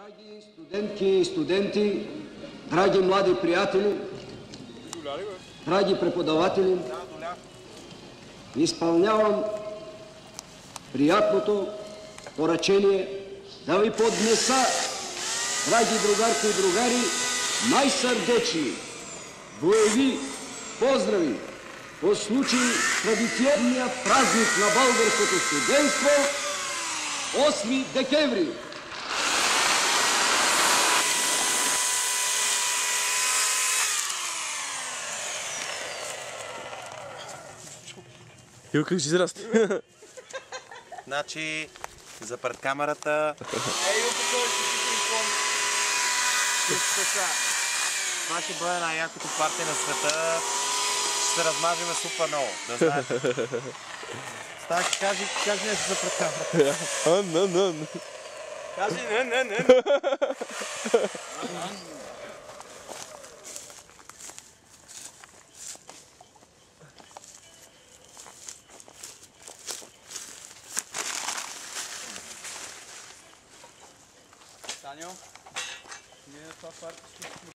Драги студентки и студенти, драги млади приятели, драги преподаватели, изпълнявам приятното поръчение да ви поднеса, драги другарки и другари, най-сърдечни боеви поздрави по случай традиционния празник на българското студентство 8 декември. Йо, как ще израсти? Значи, за пред камерата... Това ще бъде най-якото парти на света. Ще се размажеме супер много, да знаете. Ставки, кажи нещо за пред камерата. Кажи не. Таньо, ние това парти ще